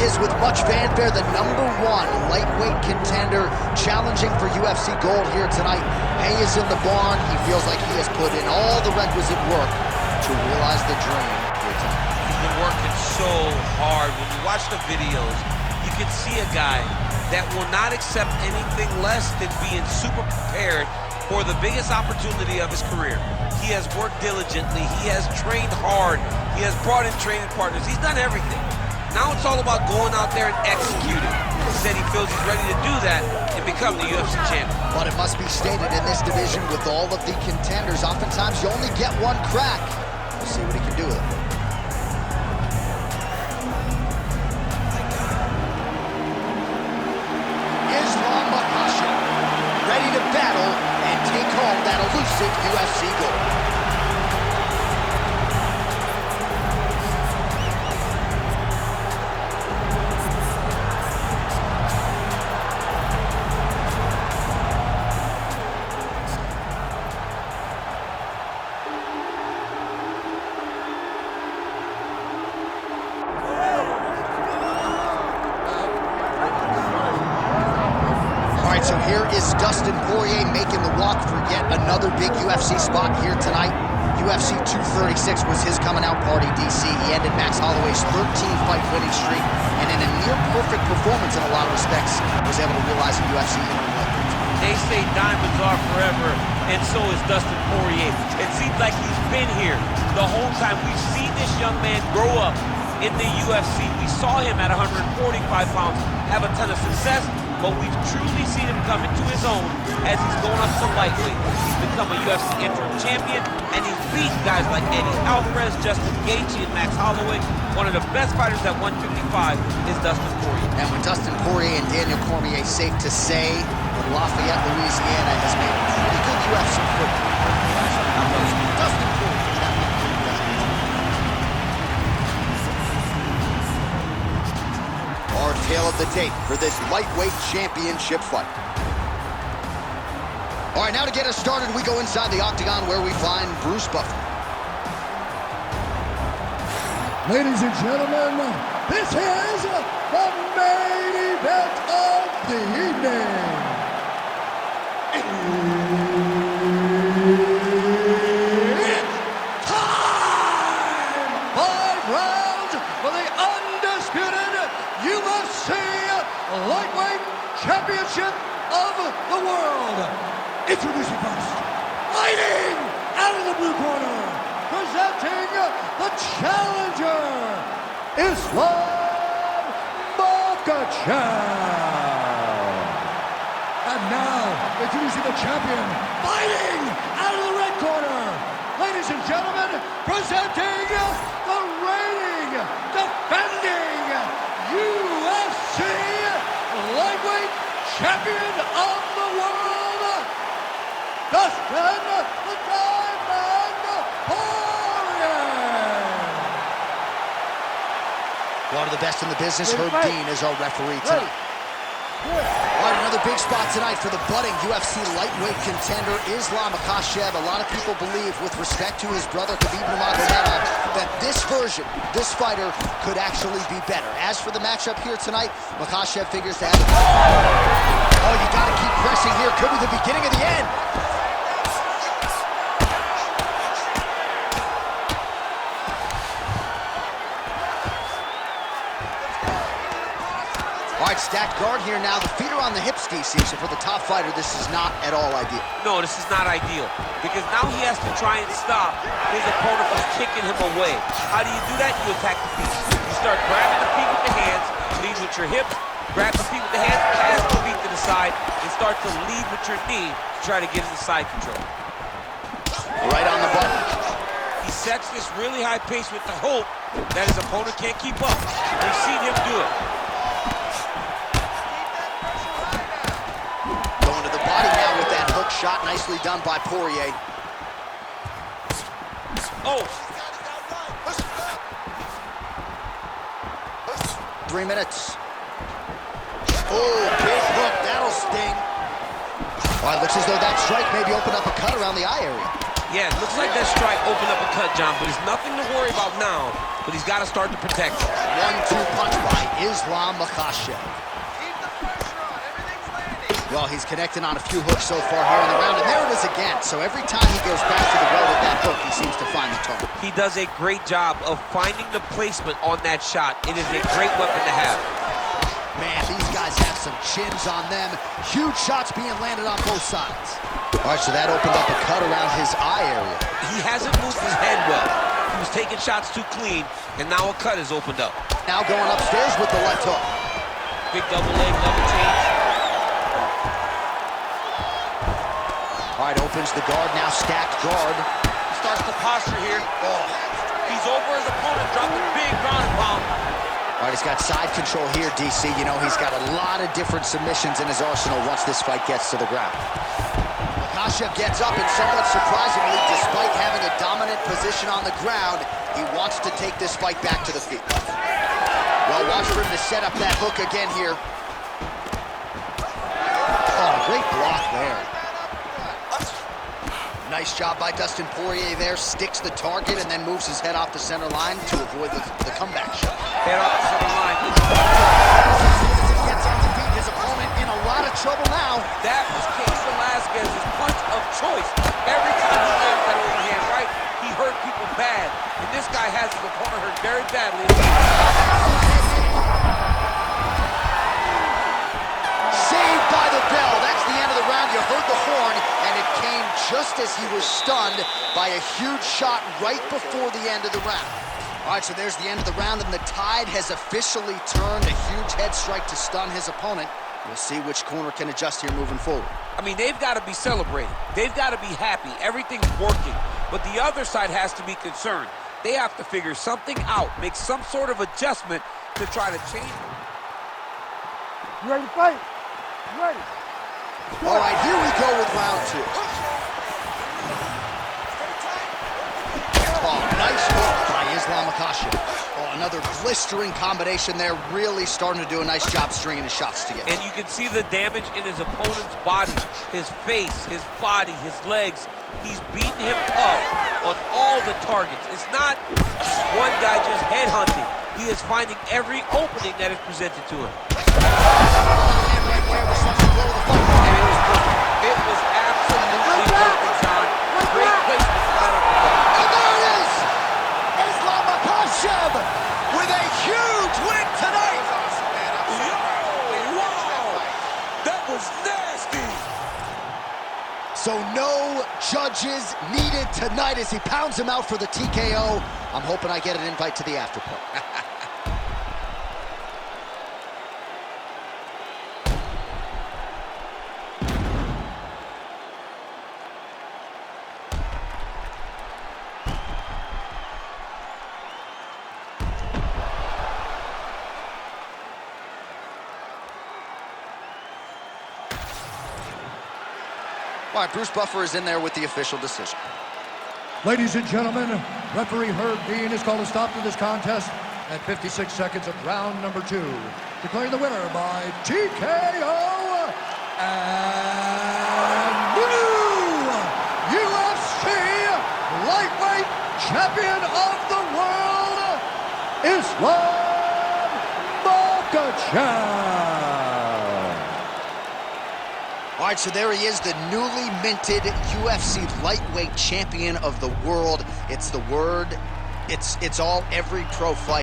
is, with much fanfare, the #1 lightweight contender challenging for UFC gold here tonight. Hay is in the barn. He feels like he has put in all the requisite work to realize the dream here tonight. He's been working so hard. When you watch the videos, you can see a guy that will not accept anything less than being super prepared for the biggest opportunity of his career. He has worked diligently. He has trained hard. He has brought in training partners. He's done everything. Now it's all about going out there and executing. He said he feels he's ready to do that and become the UFC champion. But it must be stated, in this division with all of the contenders, oftentimes you only get one crack. We'll see what he can do with it. Makhachev, ready to battle and take home that elusive UFC gold. So here is Dustin Poirier making the walk for yet another big UFC spot here tonight. UFC 236 was his coming out party, DC. He ended Max Holloway's 13-fight winning streak, and in a near-perfect performance in a lot of respects, was able to realize a UFC interim record. They say diamonds are forever, and so is Dustin Poirier. It seems like he's been here the whole time. We've seen this young man grow up in the UFC. We saw him at 145 pounds have a ton of success, but we've truly seen him come into his own as he's going up to lightweight. He's become a UFC interim champion, and he's beaten guys like Eddie Alvarez, Justin Gaethje, and Max Holloway. One of the best fighters at 155 is Dustin Poirier. And when Dustin Poirier and Daniel Cormier, safe to say, when Lafayette, Louisiana has made pretty good UFC football. Dustin Poirier. Our tale of the tape for this lightweight championship fight. All right, now to get us started, we go inside the octagon where we find Bruce Buffer. Ladies and gentlemen, this is the main event of the evening. It's time! 5 rounds for the undisputed UFC Lightweight Championship of the World. Introducing first, fighting out of the blue corner, presenting the challenger, Islam Makhachev. And now, introducing the champion, fighting out of the red corner, ladies and gentlemen, presenting the reigning, defending UFC Lightweight Champion of the World, Dustin the Diamond Poirier. One of the best in the business, Herb Dean, is our referee tonight. All right, another big spot tonight for the budding UFC lightweight contender, Islam Makhachev. A lot of people believe, with respect to his brother, Khabib Nurmagomedov, that this version, this fighter, could actually be better. As for the matchup here tonight, Makhachev figures to have... Oh, you got to keep pressing here. Could be the beginning of the end. All right, stacked guard here now. The feet are on the hips, DC, so for the top fighter, this is not at all ideal. No, this is not ideal, because now he has to try and stop his opponent from kicking him away. How do you do that? You attack the feet. You start grabbing the feet with the hands, lead with your hips, grab the feet with the hands, pass the feet to the side, and start to lead with your knee to try to get into side control. Right on the button. He sets this really high pace with the hope that his opponent can't keep up. We've seen him do it. Shot nicely done by Poirier. Oh! 3 minutes. Oh, big hook, that'll sting. All right, looks as though that strike maybe opened up a cut around the eye area. Yeah, it looks like that strike opened up a cut, John, but there's nothing to worry about now, but he's got to start to protect it. 1-2 punch by Islam Makhachev. Well, he's connecting on a few hooks so far here in the round, and there it is again. So every time he goes back to the well with that hook, he seems to find the target. He does a great job of finding the placement on that shot. It is a great weapon to have. Man, these guys have some chins on them. Huge shots being landed on both sides. All right, so that opened up a cut around his eye area. He hasn't moved his head well. He was taking shots too clean, and now a cut is opened up. Now going upstairs with the left hook. Big double leg, double change. All right, opens the guard, now stacked guard. He starts the posture here. Oh. He's over his opponent, dropping big ground and pound. All right, he's got side control here, DC. You know, he's got a lot of different submissions in his arsenal once this fight gets to the ground. Makhachev gets up, and somewhat surprisingly, despite having a dominant position on the ground, he wants to take this fight back to the feet. Well, watch for him to set up that hook again here. Oh, great block there. Nice job by Dustin Poirier there. Sticks the target and then moves his head off the center line to avoid the comeback shot. Head off the center line. Gets on the feet. His opponent in a lot of trouble now. That was Case Velasquez's punch of choice. Every time he lands that overhand right, he hurt people bad. And this guy has his opponent hurt very badly. Saved by the bell. That's the end of the round. You heard the horn, and it came just as he was stunned by a huge shot right before the end of the round. All right, so there's the end of the round, and the tide has officially turned. A huge head strike to stun his opponent. We'll see which corner can adjust here moving forward. I mean, they've got to be celebrating. They've got to be happy. Everything's working. But the other side has to be concerned. They have to figure something out, make some sort of adjustment to try to change. You ready to fight? You ready? All right, here we go with round two. Oh, nice hook by Islam Makhachev. Oh, another blistering combination there, really starting to do a nice job stringing his shots together. And you can see the damage in his opponent's body, his face, his body, his legs. He's beating him up on all the targets. It's not one guy just headhunting. He is finding every opening that is presented to him. It was absolutely perfect, John. Great placement right up the gut. And there it is! Islam Makhachev with a huge win tonight! Wow! That was nasty! So no judges needed tonight as he pounds him out for the TKO. I'm hoping I get an invite to the after party. All right, Bruce Buffer is in there with the official decision. Ladies and gentlemen, referee Herb Dean has called a stop to this contest at 56 seconds of round number 2. Declaring the winner by TKO and new UFC lightweight champion of the world, Islam Makhachev. All right, so there he is, the newly minted UFC lightweight champion of the world. It's the word, it's all every pro fight.